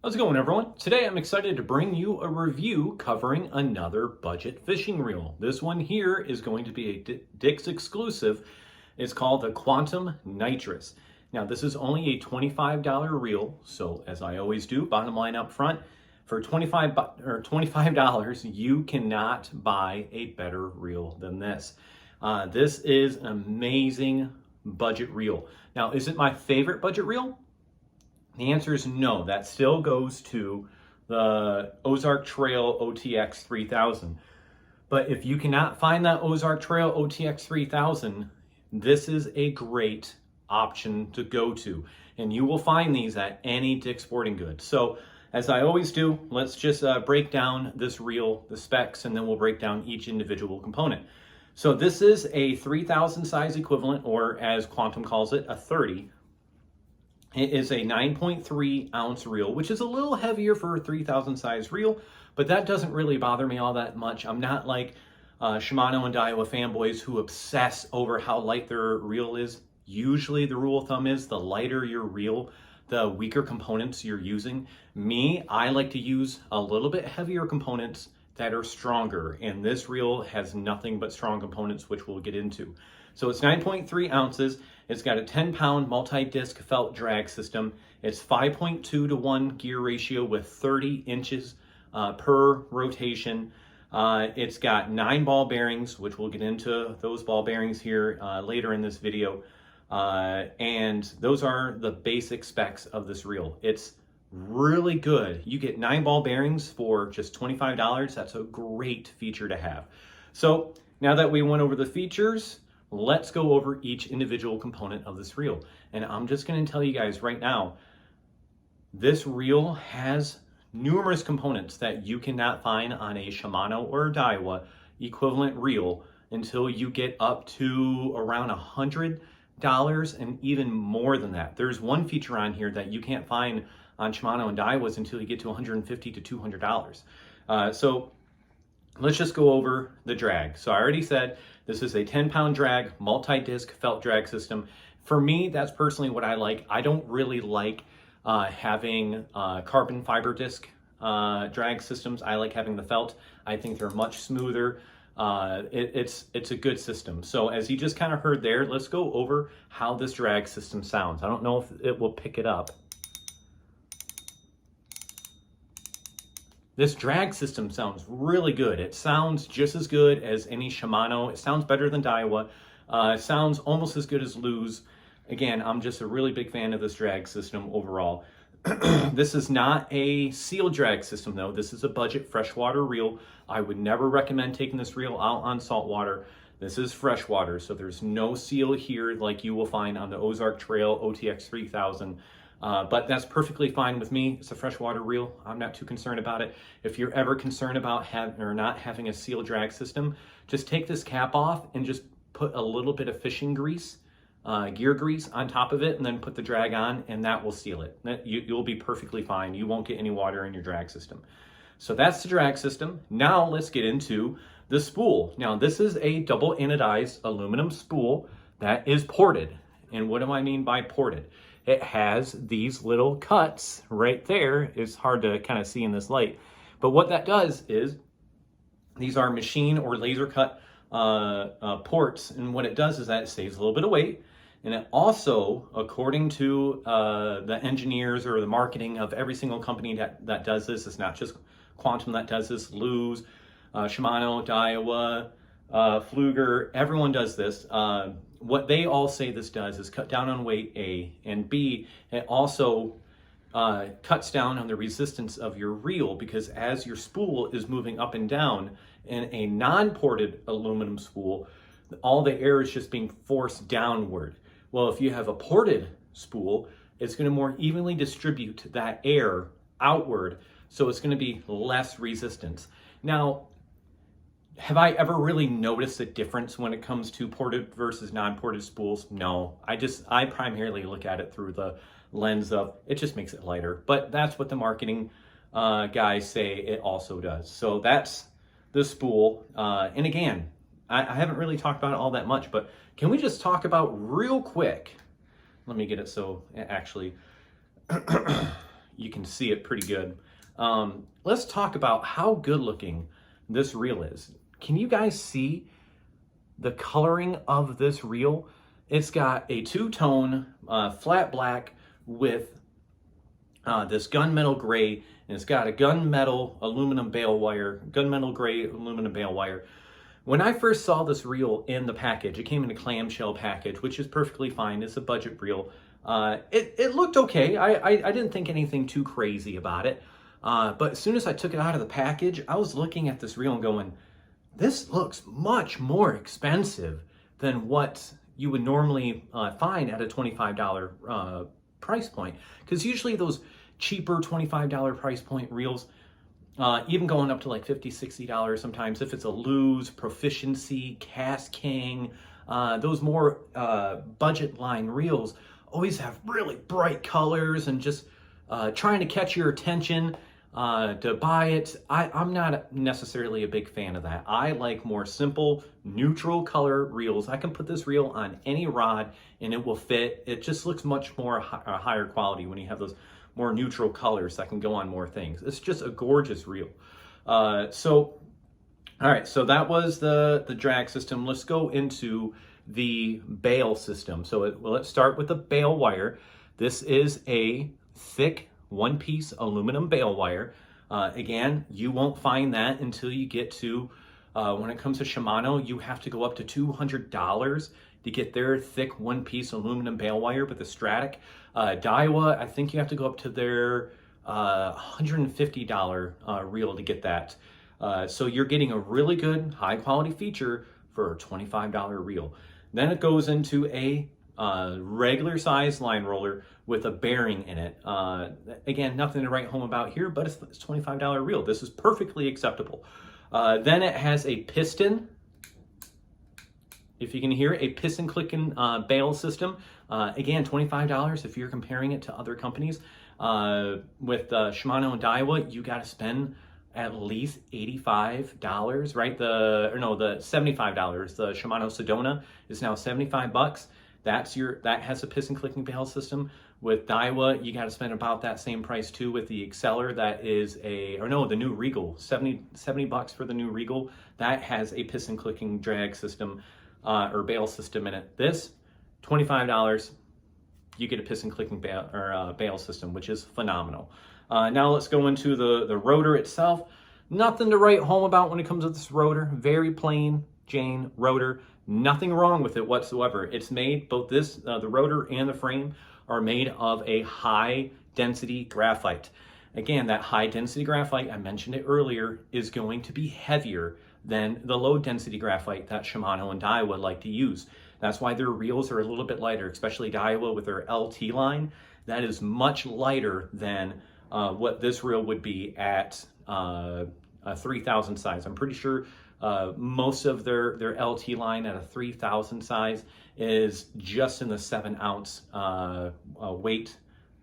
How's it going, everyone? Today I'm excited to bring you a review covering another budget fishing reel. This one here is going to be a Dick's exclusive. It's called the Quantum Nitrous. Now this is only a $25 reel, so as I always do, bottom line up front, for $25 you cannot buy a better reel than this. This is an amazing budget reel. Now, is it my favorite budget reel? The answer is no. That still goes to the Ozark Trail OTX 3000. But if you cannot find that Ozark Trail OTX 3000, this is a great option to go to. And you will find these at any Dick's Sporting Goods. So as I always do, let's just break down this reel, the specs, and then we'll break down each individual component. So this is a 3000 size equivalent, or as Quantum calls it, a 30. It is a 9.3 ounce reel, which is a little heavier for a 3000 size reel, but that doesn't really bother me all that much. I'm not like Shimano and Daiwa fanboys who obsess over how light their reel is. Usually the rule of thumb is the lighter your reel, the weaker components you're using. Me, I like to use a little bit heavier components that are stronger, and this reel has nothing but strong components, which we'll get into. So it's 9.3 ounces. It's got a 10-pound multi-disc felt drag system. It's 5.2 to 1 gear ratio with 30 inches per rotation. It's got 9 ball bearings, which we'll get into those ball bearings here later in this video. And those are the basic specs of this reel. It's really good. You get 9 ball bearings for just $25. That's a great feature to have. So now that we went over the features, let's go over each individual component of this reel. And I'm just going to tell you guys right now, this reel has numerous components that you cannot find on a Shimano or a Daiwa equivalent reel until you get up to around $100 and even more than that. There's one feature on here that you can't find on Shimano and Daiwas until you get to $150 to $200. So let's just go over the drag. So I already said this is a 10-pound drag, multi-disc felt drag system. For me, that's personally what I like. I don't really like having carbon fiber disc drag systems. I like having the felt. I think they're much smoother. It's a good system. So as you just kind of heard there, let's go over how this drag system sounds. I don't know if it will pick it up. This drag system sounds really good. It sounds just as good as any Shimano. It sounds better than Daiwa. It sounds almost as good as Lew's. Again, I'm just a really big fan of this drag system overall. This is not a seal drag system though. This is a budget freshwater reel. I would never recommend taking this reel out on saltwater. This is freshwater, so there's no seal here like you will find on the Ozark Trail OTX 3000. But that's perfectly fine with me. It's a freshwater reel. I'm not too concerned about it. If you're ever concerned about having or not having a seal drag system, just take this cap off and just put a little bit of fishing grease, gear grease on top of it, and then put the drag on, and that will seal it. You'll be perfectly fine. You won't get any water in your drag system. So that's the drag system. Now let's get into the spool. Now this is a double anodized aluminum spool that is ported. And what do I mean by ported? It has these little cuts right there. It's hard to kind of see in this light. But what that does is these are machine or laser cut ports. And what it does is that it saves a little bit of weight. And it also, according to the engineers or the marketing of every single company that does this, it's not just Quantum that does this, Lew's, Shimano, Daiwa, Pfluger, everyone does this. What they all say this does is cut down on weight, A, and B, it also cuts down on the resistance of your reel, because as your spool is moving up and down in a non-ported aluminum spool, all the air is just being forced downward. Well, if you have a ported spool, it's going to more evenly distribute that air outward, so it's going to be less resistance. Now, have I ever really noticed a difference when it comes to ported versus non-ported spools? No, I primarily look at it through the lens of it just makes it lighter, but that's what the marketing guys say it also does. So that's the spool. And again, I haven't really talked about it all that much, but can we just talk about real quick? Let me get it so it actually you can see it pretty good. Let's talk about how good looking this reel is. Can you guys see the coloring of this reel? It's got a two-tone flat black with this gunmetal gray, and it's got a gunmetal aluminum bale wire, gunmetal gray aluminum bale wire. When I first saw this reel in the package, it came in a clamshell package, which is perfectly fine. It's a budget reel. It looked okay. I didn't think anything too crazy about it. But as soon as I took it out of the package, I was looking at this reel and going, this looks much more expensive than what you would normally find at a $25 price point. Because usually those cheaper $25 price point reels, even going up to like $50, $60 sometimes, if it's a Lose, Proficiency, Cast King, those more budget line reels always have really bright colors and just trying to catch your attention to buy it. I'm not necessarily a big fan of that. I like more simple, neutral color reels. I can put this reel on any rod and it will fit. It just looks much more higher quality when you have those more neutral colors that can go on more things. It's just a gorgeous reel. All right, so that was the drag system. Let's go into the bale system. So let's start with the bale wire. This is a thick one-piece aluminum bale wire. Again, you won't find that until you get to, when it comes to Shimano, you have to go up to $200 to get their thick one-piece aluminum bale wire with the Stratic. Daiwa, I think you have to go up to their $150 reel to get that. So you're getting a really good high-quality feature for a $25 reel. Then it goes into a regular size line roller with a bearing in it. Again, nothing to write home about here, but it's a $25 reel. This is perfectly acceptable. Then it has a piston. If you can hear, a piston clicking bale system. Again, $25 if you're comparing it to other companies. With Shimano and Daiwa, you got to spend at least $85, right? The $75. The Shimano Sedona is now $75. That has a piston clicking bale system. With Daiwa, you got to spend about that same price too with the Exceller. That is the new Regal, $70 for the new Regal. That has a piston clicking drag system or bale system in it. This, $25, you get a piston clicking bale system, which is phenomenal. Now let's go into the rotor itself. Nothing to write home about when it comes to this rotor. Very plain Jane rotor. Nothing wrong with it whatsoever. It's made, both the rotor and the frame are made of a high density graphite. Again, that high density graphite, I mentioned it earlier, is going to be heavier than the low density graphite that Shimano and Daiwa like to use. That's why their reels are a little bit lighter, especially Daiwa with their LT line. That is much lighter than what this reel would be at a 3000 size. I'm pretty sure most of their LT line at a 3000 size is just in the 7 ounce weight,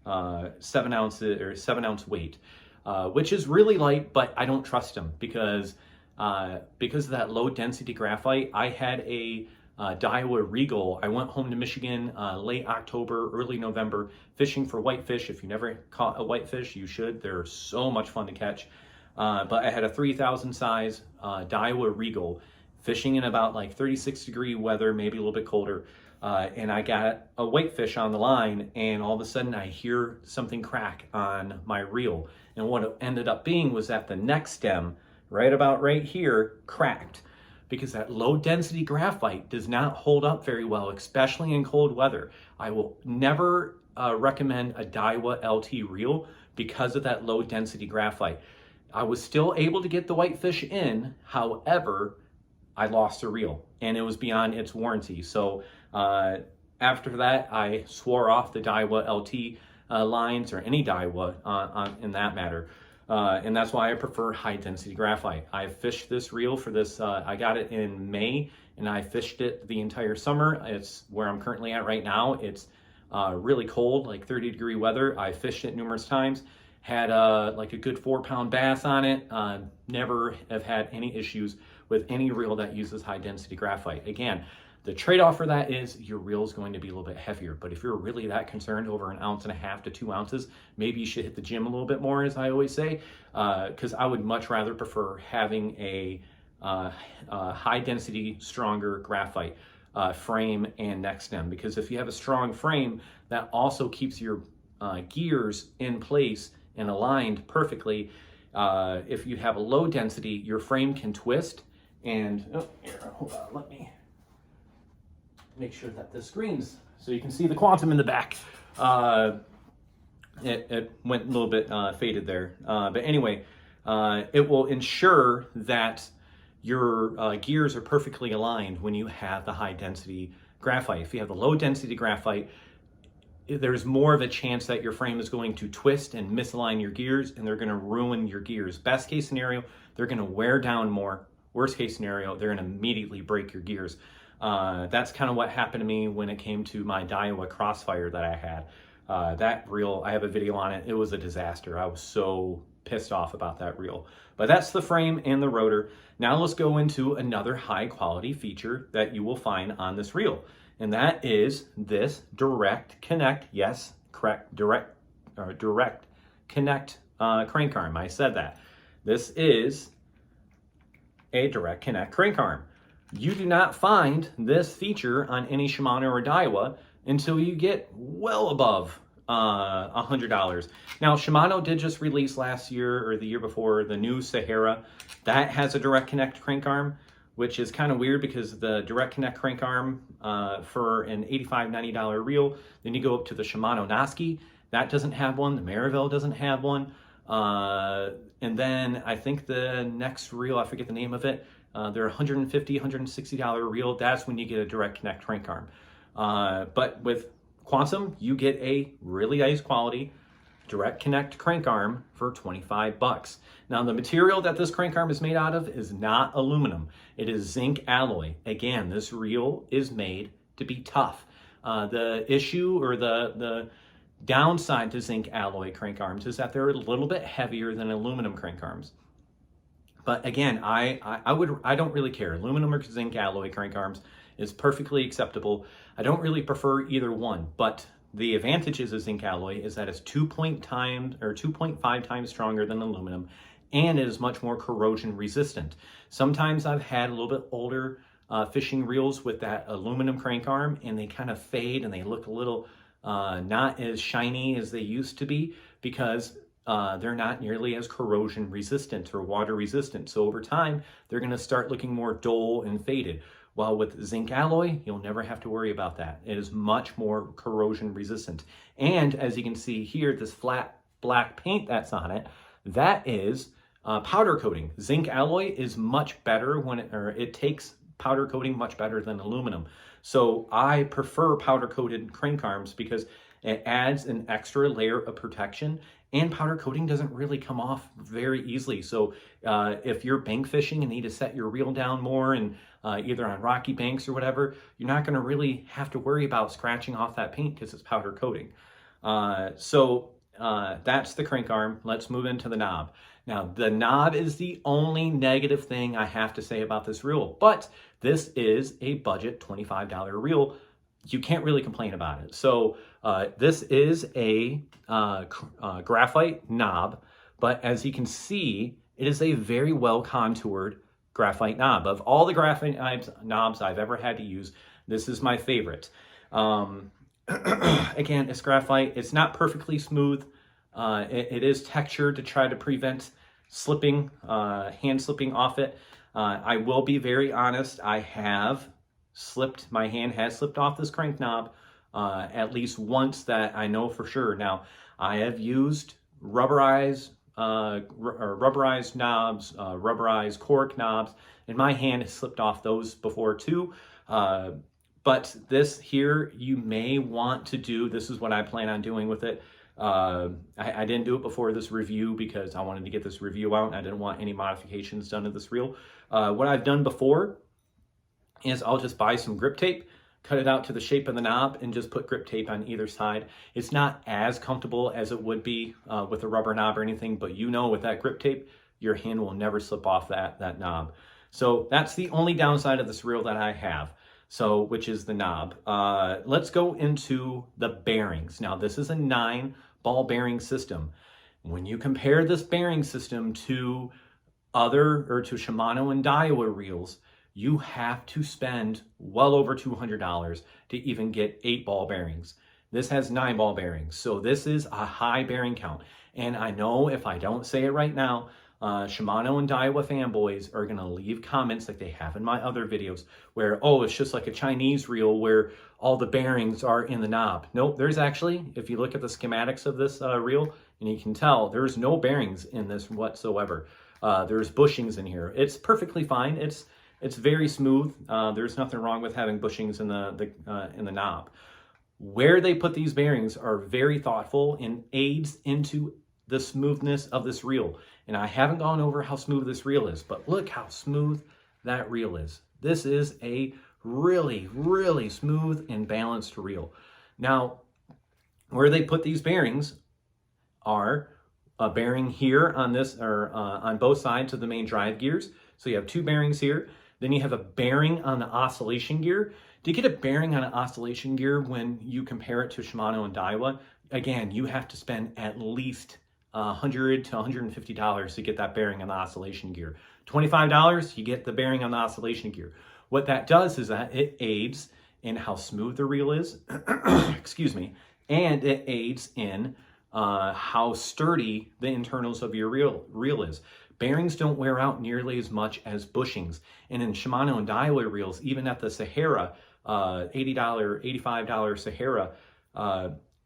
7 ounce weight, which is really light, but I don't trust them because of that low density graphite. I had a Daiwa Regal. I went home to Michigan late October, early November, fishing for whitefish. If you never caught a whitefish, you should. They're so much fun to catch. But I had a 3000 size Daiwa Regal, fishing in about like 36-degree weather, maybe a little bit colder. And I got a whitefish on the line, and all of a sudden I hear something crack on my reel. And what it ended up being was that the neck stem, right about right here, cracked. Because that low density graphite does not hold up very well, especially in cold weather. I will never recommend a Daiwa LT reel because of that low density graphite. I was still able to get the whitefish in, however, I lost the reel and it was beyond its warranty. So after that, I swore off the Daiwa LT lines or any Daiwa in that matter. And that's why I prefer high density graphite. I fished this reel for this, I got it in May and I fished it the entire summer. It's where I'm currently at right now. It's really cold, like 30-degree weather. I fished it numerous times, had like a good 4-pound bass on it. Never have had any issues with any reel that uses high density graphite. Again, The trade-off for that is your reel is going to be a little bit heavier. But if you're really that concerned over 1.5 ounces to 2 ounces, maybe you should hit the gym a little bit more, as I always say, because I would much rather prefer having a high density, stronger graphite frame and neck stem, because if you have a strong frame, that also keeps your gears in place and aligned perfectly. If you have a low density, your frame can twist and, oh, here, hold on, let me make sure that the screen's, so you can see the Quantum in the back. It went a little bit faded there. But anyway, it will ensure that your gears are perfectly aligned when you have the high density graphite. If you have the low density graphite, there's more of a chance that your frame is going to twist and misalign your gears, and they're going to ruin your gears. Best case scenario, they're going to wear down more. Worst case scenario, they're going to immediately break your gears. That's kind of what happened to me when it came to my Daiwa Crossfire that I had. That reel, I have a video on it. It was a disaster. I was so pissed off about that reel. But that's the frame and the rotor. Now let's go into another high quality feature that you will find on this reel. And that is this direct connect, yes, correct, direct connect crank arm. I said that. This is a direct connect crank arm. You do not find this feature on any Shimano or Daiwa until you get well above $100. Now, Shimano did just release last year or the year before the new Sahara. That has a direct connect crank arm, which is kind of weird because the direct connect crank arm for an $85, $90 reel, then you go up to the Shimano Noski, that doesn't have one, the Maraville doesn't have one, and then I think the next reel, I forget the name of it, they're $150, $160 reel, that's when you get a direct connect crank arm. But with Quantum, you get a really nice quality direct connect crank arm for 25 bucks. Now, the material that this crank arm is made out of is not aluminum. It is zinc alloy. Again, this reel is made to be tough. The issue or the downside to zinc alloy crank arms is that they're a little bit heavier than aluminum crank arms. But again, I don't really care. Aluminum or zinc alloy crank arms is perfectly acceptable. I don't really prefer either one, but the advantages of zinc alloy is that it's 2.5 times stronger than aluminum, and it is much more corrosion resistant. Sometimes I've had a little bit older fishing reels with that aluminum crank arm, and they kind of fade and they look a little not as shiny as they used to be because they're not nearly as corrosion resistant or water resistant. So over time, they're going to start looking more dull and faded. While with zinc alloy, you'll never have to worry about that. It is much more corrosion resistant. And as you can see here, this flat black paint that's on it, that is powder coating. Zinc alloy is much better it takes powder coating much better than aluminum. So I prefer powder coated crank arms because it adds an extra layer of protection, and powder coating doesn't really come off very easily. So if you're bank fishing and need to set your reel down more and either on rocky banks or whatever, you're not going to really have to worry about scratching off that paint because it's powder coating. So that's the crank arm. Let's move into the knob. Now, the knob is the only negative thing I have to say about this reel, but this is a budget $25 reel. You can't really complain about it. So this is a graphite knob, but as you can see, it is a very well contoured graphite knob. Of all the graphite knobs I've ever had to use, this is my favorite. Again, it's graphite. It's not perfectly smooth. It is textured to try to prevent slipping, hand slipping off it. I will be very honest. I have slipped. My hand has slipped off this crank knob at least once, that I know for sure. Now, I have used rubberized knobs, rubberized cork knobs, and my hand has slipped off those before too. But this here, you may want to do, this is what I plan on doing with it. I didn't do it before this review because I wanted to get this review out and I didn't want any modifications done to this reel. What I've done before is I'll just buy some grip tape, cut it out to the shape of the knob, and just put grip tape on either side. It's not as comfortable as it would be with a rubber knob or anything, but you know, with that grip tape, your hand will never slip off that knob. So that's the only downside of this reel that I have. so which is the knob. Let's go into the bearings. Now this is a 9-ball bearing system. When you compare this bearing system to to Shimano and Daiwa reels, you have to spend well over $200 to even get 8-ball bearings. This has 9-ball bearings, so this is a high bearing count. And I know if I don't say it right now, Shimano and Daiwa fanboys are gonna leave comments like they have in my other videos where, oh, it's just like a Chinese reel where all the bearings are in the knob. Nope, there's actually, if you look at the schematics of this reel, and you can tell there's no bearings in this whatsoever. There's bushings in here. It's perfectly fine. It's very smooth. There's nothing wrong with having bushings in the knob. Where they put these bearings are very thoughtful and aids into the smoothness of this reel. And I haven't gone over how smooth this reel is, but look how smooth that reel is. This is a really, really smooth and balanced reel. Now, where they put these bearings are a bearing here on this, or on both sides of the main drive gears. So you have 2 bearings here. Then you have a bearing on the oscillation gear. To get a bearing on an oscillation gear when you compare it to Shimano and Daiwa, again, you have to spend at least $100 to $150 to get that bearing on the oscillation gear. $25, you get the bearing on the oscillation gear. What that does is that it aids in how smooth the reel is, excuse me, and it aids in how sturdy the internals of your reel is. Bearings don't wear out nearly as much as bushings. And in Shimano and Daiwa reels, even at the Sahara, $80, $85 Sahara,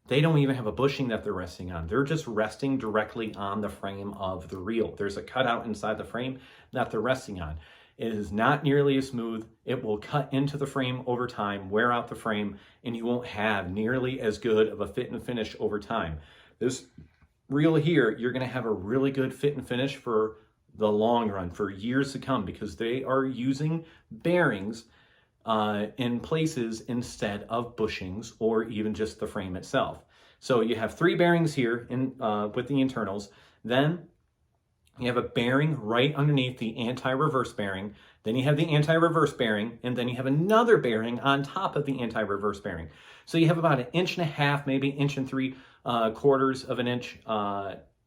they don't even have a bushing that they're resting on. They're just resting directly on the frame of the reel. There's a cutout inside the frame that they're resting on. It is not nearly as smooth. It will cut into the frame over time, wear out the frame, and you won't have nearly as good of a fit and finish over time. This reel here, you're going to have a really good fit and finish for the long run, for years to come, because they are using bearings in places instead of bushings or even just the frame itself. So you have 3 bearings here with the internals. Then you have a bearing right underneath the anti-reverse bearing. Then you have the anti-reverse bearing, and then you have another bearing on top of the anti-reverse bearing. So you have about 1.5 inches, maybe 1.75 inches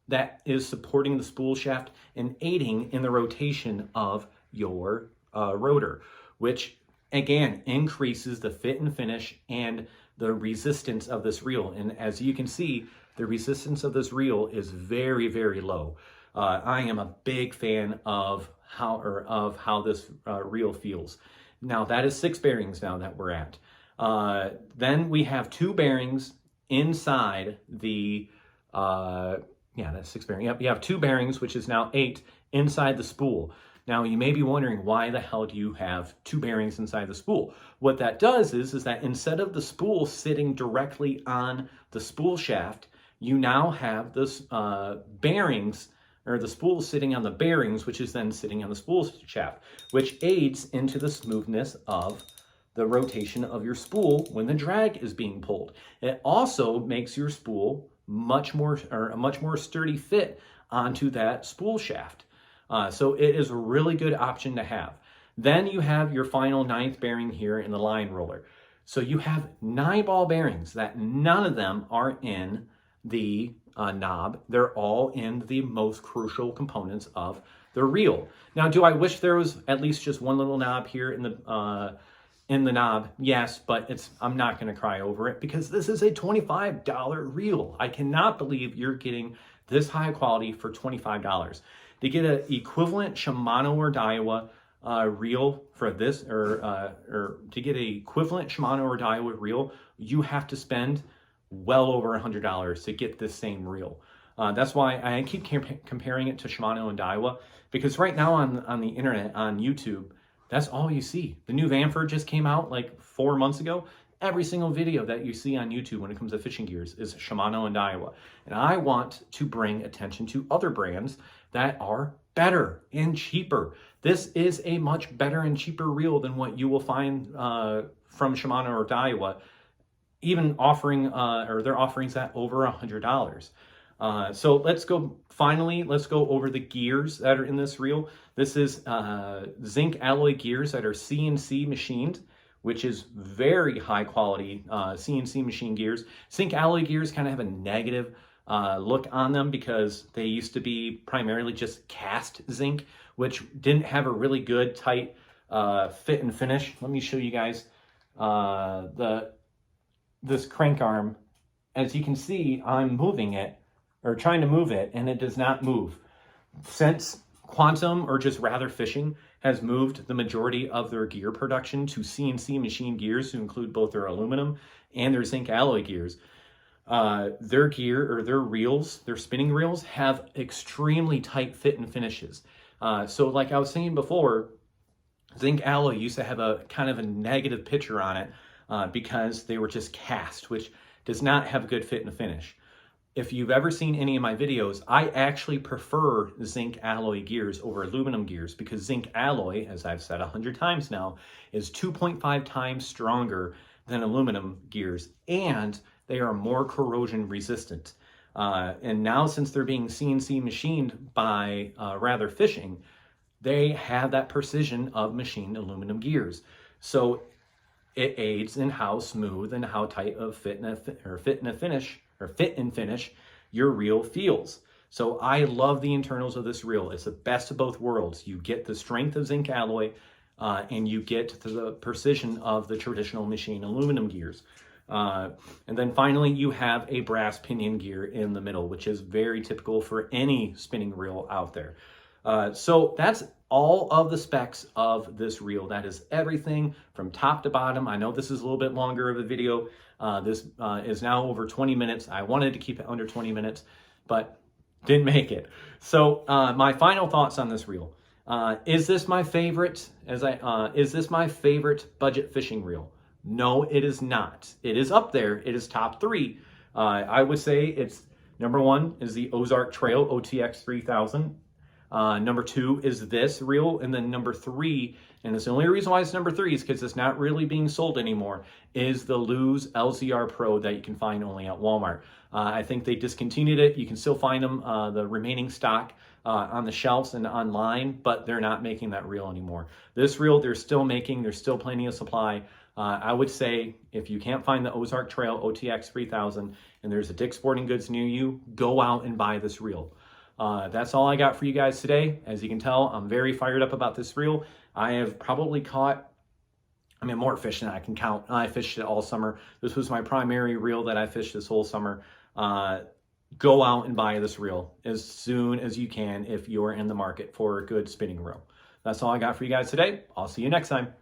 that is supporting the spool shaft and aiding in the rotation of your rotor, which again increases the fit and finish and the resistance of this reel. And as you can see, the resistance of this reel is very, very low. I am a big fan of how this reel feels. Now that is 6 bearings now that we're at. Then we have 2 bearings inside the, that's 6 bearings. Yep, you have 2 bearings, which is now 8 inside the spool. Now you may be wondering, why the hell do you have 2 bearings inside the spool? What that does is that instead of the spool sitting directly on the spool shaft, you now have this bearings, or the spool sitting on the bearings, which is then sitting on the spool shaft, which aids into the smoothness of the rotation of your spool when the drag is being pulled. It also makes your spool a much more sturdy fit onto that spool shaft. So it is a really good option to have. Then you have your final 9th bearing here in the line roller. So you have 9-ball bearings that none of them are in the knob. They're all in the most crucial components of the reel. Now, do I wish there was at least just one little knob here in the knob? Yes, but I'm not going to cry over it, because this is a $25 reel. I cannot believe you're getting this high quality for $25. To get an equivalent Shimano or Daiwa reel for this, or to get an equivalent Shimano or Daiwa reel, you have to spend well over $100 to get this same reel. That's why I keep comparing it to Shimano and Daiwa, because right now on the internet, on YouTube, that's all you see. The new Vanford just came out like 4 months ago. Every single video that you see on YouTube when it comes to fishing gears is Shimano and Daiwa. And I want to bring attention to other brands that are better and cheaper. This is a much better and cheaper reel than what you will find from Shimano or Daiwa, even offering, or their offerings at over $100. So let's go over the gears that are in this reel. This is zinc alloy gears that are CNC machined, which is very high quality CNC machine gears. Zinc alloy gears kind of have a negative look on them because they used to be primarily just cast zinc, which didn't have a really good tight fit and finish. Let me show you guys this crank arm. As you can see, I'm moving it or trying to move it, and it does not move. Since Quantum, or just rather Fishing, has moved the majority of their gear production to CNC machine gears to include both their aluminum and their zinc alloy gears, their gear, or their reels, their spinning reels, have extremely tight fit and finishes. So like I was saying before, zinc alloy used to have a kind of a negative picture on it because they were just cast, which does not have a good fit and finish. If you've ever seen any of my videos, I actually prefer zinc alloy gears over aluminum gears because zinc alloy, as I've said 100 times now, is 2.5 times stronger than aluminum gears, and they are more corrosion resistant. And now, since they're being CNC machined by Rather Fishing, they have that precision of machined aluminum gears. So it aids in how smooth and how tight of fit and finish your reel feels. So I love the internals of this reel. It's the best of both worlds. You get the strength of zinc alloy and you get the precision of the traditional machine aluminum gears. And then finally, you have a brass pinion gear in the middle, which is very typical for any spinning reel out there. So that's all of the specs of this reel. That is everything from top to bottom. I know this is a little bit longer of a video. This is now over 20 minutes. I wanted to keep it under 20 minutes, but didn't make it. So my final thoughts on this reel. Is this my favorite? Is this my favorite budget fishing reel? No, it is not. It is up there. It is top 3. I would say it's number 1 is the Ozark Trail OTX 3000. Number 2 is this reel, and then number 3, and it's the only reason why it's number 3 is because it's not really being sold anymore, is the Lew's LZR Pro that you can find only at Walmart. I think they discontinued it. You can still find them, the remaining stock, on the shelves and online, but they're not making that reel anymore. This reel they're still making. There's still plenty of supply. I would say if you can't find the Ozark Trail OTX 3000 and there's a Dick's Sporting Goods near you, go out and buy this reel. That's all I got for you guys today. As you can tell, I'm very fired up about this reel. I have probably caught, more fish than I can count. I fished it all summer. This was my primary reel that I fished this whole summer. Go out and buy this reel as soon as you can if you're in the market for a good spinning reel. That's all I got for you guys today. I'll see you next time.